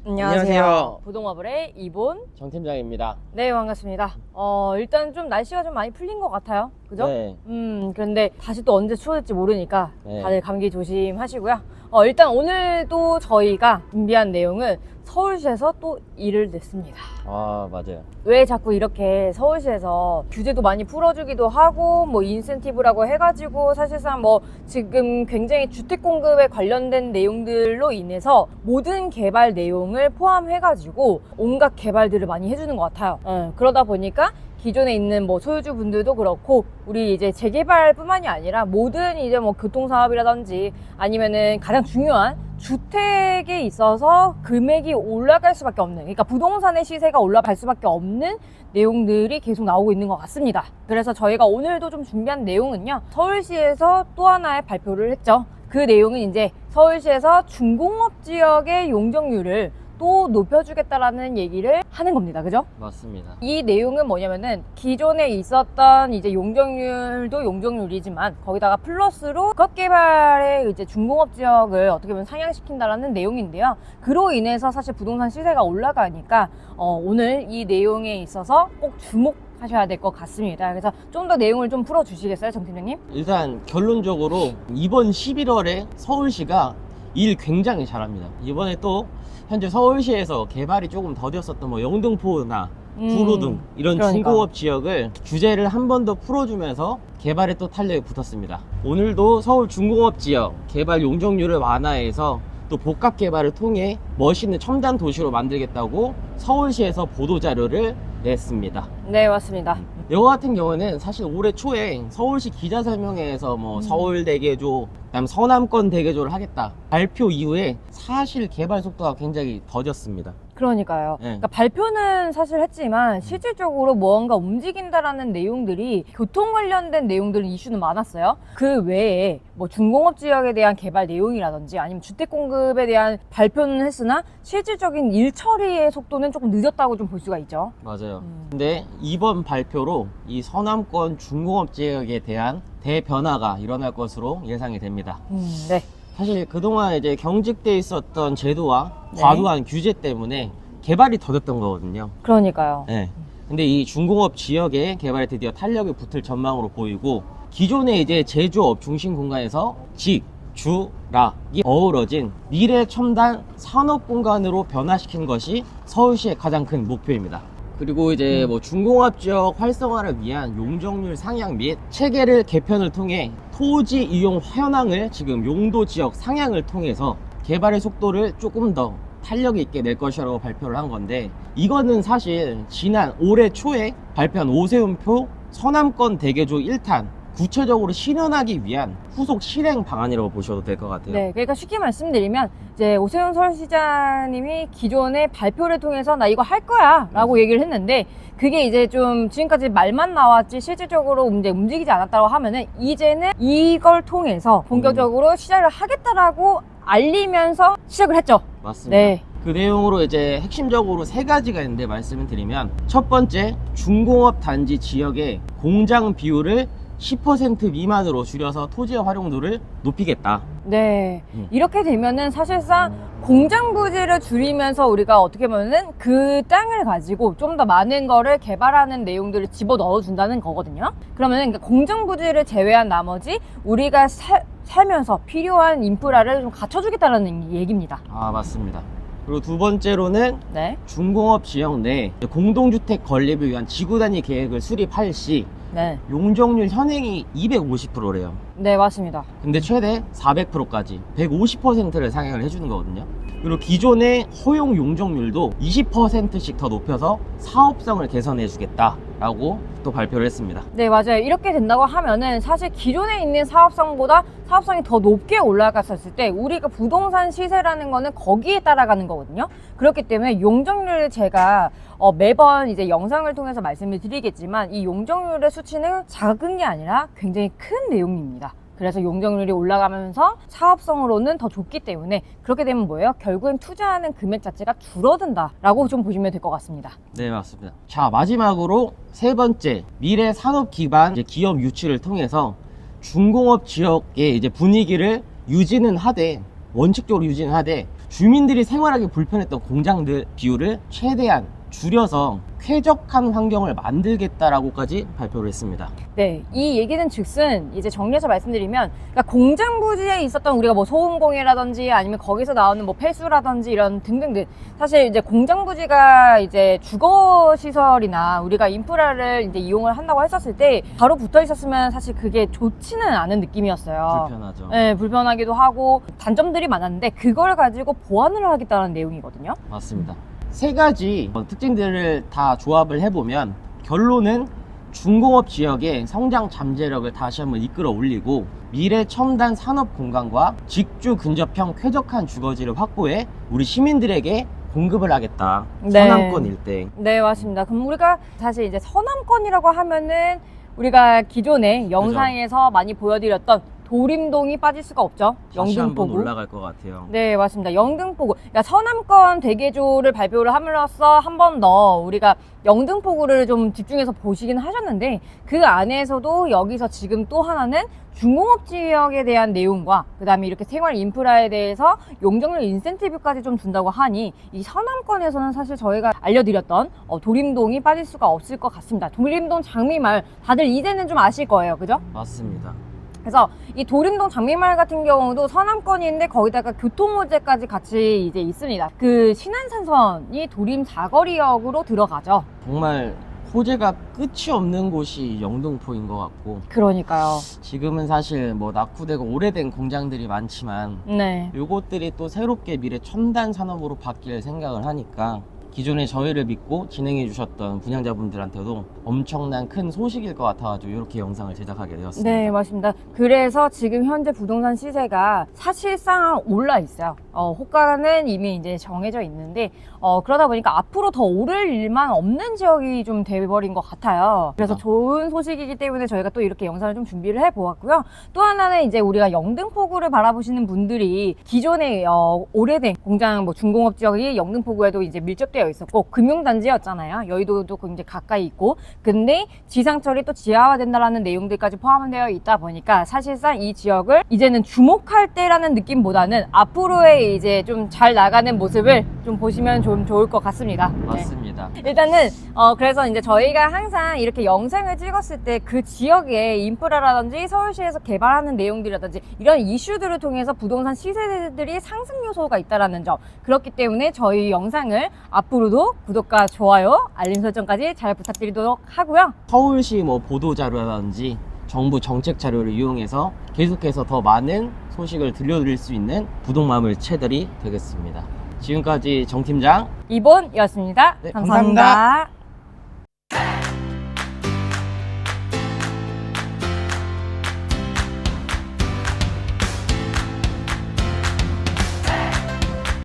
안녕하세요. 부동화블의 이본 정 팀장입니다. 네, 반갑습니다. 일단 좀 날씨가 좀 많이 풀린 것 같아요. 그죠? 네. 그런데 다시 또 언제 추워질지 모르니까 네. 다들 감기 조심하시고요. 일단 오늘도 저희가 준비한 내용은 서울시에서 또 일을 냈습니다. 아, 맞아요. 왜 자꾸 이렇게 서울시에서 규제도 많이 풀어주기도 하고 뭐 인센티브라고 해가지고 사실상 뭐 지금 굉장히 주택 공급에 관련된 내용들로 인해서 모든 개발 내용을 포함해가지고 온갖 개발들을 많이 해주는 것 같아요. 그러다 보니까 기존에 있는 뭐 소유주 분들도 그렇고 우리 이제 재개발뿐만이 아니라 모든 이제 뭐 교통사업이라든지 아니면은 가장 중요한 주택에 있어서 금액이 올라갈 수밖에 없는, 그러니까 부동산의 시세가 올라갈 수밖에 없는 내용들이 계속 나오고 있는 것 같습니다. 그래서 저희가 오늘도 좀 준비한 내용은요, 서울시에서 또 하나의 발표를 했죠. 그 내용은 이제 서울시에서 중공업 지역의 용적률을 또 높여주겠다라는 얘기를 하는 겁니다. 그죠? 맞습니다. 이 내용은 뭐냐면은 기존에 있었던 이제 용적률도 용적률이지만 거기다가 플러스로 국가개발의 이제 중공업 지역을 어떻게 보면 상향시킨다라는 내용인데요. 그로 인해서 사실 부동산 시세가 올라가니까 오늘 이 내용에 있어서 꼭 주목하셔야 될 것 같습니다. 그래서 좀 더 내용을 좀 풀어주시겠어요, 정 팀장님? 일단 결론적으로 이번 11월에 서울시가 일 굉장히 잘합니다. 이번에 또 현재 서울시에서 개발이 조금 더뎠었던 뭐 영등포나 구로등 이런 그러니까. 중공업 지역을 규제를 한 번 더 풀어주면서 개발에 또 탄력이 붙었습니다. 오늘도 서울 중공업 지역 개발 용적률을 완화해서 또 복합 개발을 통해 멋있는 첨단 도시로 만들겠다고 서울시에서 보도자료를 냈습니다. 네, 맞습니다. 이거 같은 경우는 사실 올해 초에 서울시 기자설명회에서 뭐 서울 대개조, 그다음 서남권 대개조를 하겠다 발표 이후에 사실 개발 속도가 굉장히 더뎠습니다. 그러니까요. 네. 그러니까 발표는 사실 했지만 실질적으로 무언가 움직인다라는 내용들이 교통 관련된 내용들 이슈는 많았어요. 그 외에 뭐 중공업 지역에 대한 개발 내용이라든지 아니면 주택 공급에 대한 발표는 했으나 실질적인 일 처리의 속도는 조금 늦었다고 좀 볼 수가 있죠. 맞아요. 근데 이번 발표로 이 서남권 중공업 지역에 대한 대변화가 일어날 것으로 예상이 됩니다. 네. 사실 그동안 이제 경직돼 있었던 제도와 네. 과도한 규제 때문에 개발이 더뎠던 거거든요. 그러니까요. 네. 근데 이 중공업 지역에 개발에 드디어 탄력이 붙을 전망으로 보이고, 기존의 이제 제조업 중심 공간에서 직, 주, 락이 어우러진 미래 첨단 산업 공간으로 변화시키는 것이 서울시의 가장 큰 목표입니다. 그리고 이제 뭐 중공업 지역 활성화를 위한 용적률 상향 및 체계를 개편을 통해 토지 이용 현황을 지금 용도 지역 상향을 통해서 개발의 속도를 조금 더 탄력 있게 낼 것이라고 발표를 한 건데, 이거는 사실 지난 올해 초에 발표한 오세훈표 서남권 대개조 1탄 구체적으로 실현하기 위한 후속 실행 방안이라고 보셔도 될 것 같아요. 네, 그러니까 쉽게 말씀드리면 이제 오세훈 서울시장님이 기존의 발표를 통해서 나 이거 할 거야 라고 얘기를 했는데, 그게 이제 좀 지금까지 말만 나왔지 실질적으로 이제 움직이지 않았다고 하면은 이제는 이걸 통해서 본격적으로 시작을 하겠다라고 알리면서 시작을 했죠. 맞습니다. 네. 그 내용으로 이제 핵심적으로 세 가지가 있는데 말씀을 드리면, 첫 번째, 중공업 단지 지역의 공장 비율을 10% 미만으로 줄여서 토지의 활용도를 높이겠다. 네. 이렇게 되면은 사실상 공장 부지를 줄이면서 우리가 어떻게 보면은 그 땅을 가지고 좀 더 많은 거를 개발하는 내용들을 집어 넣어 준다는 거거든요. 그러면은 그러니까 공장 부지를 제외한 나머지 우리가 살면서 필요한 인프라를 좀 갖춰주겠다는 얘기입니다. 아, 맞습니다. 그리고 두 번째로는 네. 중공업 지역 내 공동주택 건립을 위한 지구 단위 계획을 수립할 시 네. 용적률 현행이 250%래요. 네, 맞습니다. 근데 최대 400%까지 150%를 상향을 해주는 거거든요. 그리고 기존의 허용 용적률도 20%씩 더 높여서 사업성을 개선해 주겠다라고 또 발표를 했습니다. 네, 맞아요. 이렇게 된다고 하면은 사실 기존에 있는 사업성보다 사업성이 더 높게 올라갔었을 때 우리가 부동산 시세라는 거는 거기에 따라가는 거거든요. 그렇기 때문에 용적률을 제가 매번 이제 영상을 통해서 말씀을 드리겠지만, 이 용적률의 수치는 작은 게 아니라 굉장히 큰 내용입니다. 그래서 용적률이 올라가면서 사업성으로는 더 좋기 때문에 그렇게 되면 뭐예요? 결국엔 투자하는 금액 자체가 줄어든다라고 좀 보시면 될 것 같습니다. 네, 맞습니다. 자, 마지막으로 세 번째, 미래 산업 기반 기업 유치를 통해서 중공업 지역의 이제 분위기를 유지는 하되, 원칙적으로 유지는 하되 주민들이 생활하기 불편했던 공장들 비율을 최대한 줄여서 쾌적한 환경을 만들겠다라고까지 발표를 했습니다. 네, 이 얘기는 즉슨 이제 정리해서 말씀드리면, 그러니까 공장 부지에 있었던 우리가 뭐 소음공해라든지 아니면 거기서 나오는 뭐 폐수라든지 이런 등등등, 사실 이제 공장 부지가 이제 주거 시설이나 우리가 인프라를 이제 이용을 한다고 했었을 때 바로 붙어 있었으면 사실 그게 좋지는 않은 느낌이었어요. 불편하죠. 네, 불편하기도 하고 단점들이 많았는데 그걸 가지고 보완을 하겠다는 내용이거든요. 맞습니다. 세 가지 특징들을 다 조합을 해보면 결론은 중공업 지역의 성장 잠재력을 다시 한번 이끌어 올리고 미래 첨단 산업 공간과 직주 근접형 쾌적한 주거지를 확보해 우리 시민들에게 공급을 하겠다. 네. 서남권 일대. 네, 맞습니다. 그럼 우리가 사실 이제 서남권이라고 하면은 우리가 기존에 영상에서 많이 보여드렸던 도림동이 빠질 수가 없죠. 다시 한번 영등포구. 올라갈 것 같아요. 네, 맞습니다. 영등포구. 그러니까 서남권 대개조를 발표를 함으로써 한 번 더 우리가 영등포구를 좀 집중해서 보시긴 하셨는데, 그 안에서도 여기서 지금 또 하나는 중공업 지역에 대한 내용과 그 다음에 이렇게 생활 인프라에 대해서 용적률 인센티브까지 좀 준다고 하니 이 서남권에서는 사실 저희가 알려드렸던 도림동이 빠질 수가 없을 것 같습니다. 도림동 장미마을 다들 이제는 좀 아실 거예요. 그죠? 맞습니다. 그래서 이 도림동 장미마을 같은 경우도 서남권인데 거기다가 교통호재까지 같이 이제 있습니다. 그 신안산선이 도림 사거리역으로 들어가죠. 정말 호재가 끝이 없는 곳이 영등포인 것 같고, 그러니까요. 지금은 사실 뭐 낙후되고 오래된 공장들이 많지만 네. 요것들이 또 새롭게 미래 첨단 산업으로 바뀔 생각을 하니까 기존에 저희를 믿고 진행해 주셨던 분양자분들한테도 엄청난 큰 소식일 것 같아가지고 이렇게 영상을 제작하게 되었습니다. 네, 맞습니다. 그래서 지금 현재 부동산 시세가 사실상 올라 있어요. 호가는 이미 이제 정해져 있는데, 그러다 보니까 앞으로 더 오를 일만 없는 지역이 좀 돼버린 것 같아요. 그래서 좋은 소식이기 때문에 저희가 또 이렇게 영상을 좀 준비를 해 보았고요. 또 하나는 이제 우리가 영등포구를 바라보시는 분들이 기존에 오래된 공장 뭐 중공업 지역이 영등포구에도 이제 밀접되어 있었고 금융단지였잖아요. 여의도도 굉장히 가까이 있고, 근데 지상철이 또 지하화된다라는 내용들까지 포함되어 있다 보니까 사실상 이 지역을 이제는 주목할 때라는 느낌보다는 앞으로의 이제 좀 잘 나가는 모습을 좀 보시면 좀 좋을 것 같습니다. 맞습니다. 네. 일단은 그래서 이제 저희가 항상 이렇게 영상을 찍었을 때 그 지역의 인프라라든지 서울시에서 개발하는 내용들이라든지 이런 이슈들을 통해서 부동산 시세들이 상승 요소가 있다라는 점, 그렇기 때문에 저희 영상을 앞으로도 구독과 좋아요, 알림 설정까지 잘 부탁드리도록 하고요. 서울시 뭐 보도 자료라든지 정부 정책 자료를 이용해서 계속해서 더 많은 소식을 들려드릴 수 있는 부동마물 채널이 되겠습니다. 지금까지 정 팀장 이본이었습니다. 네, 감사합니다. 감사합니다.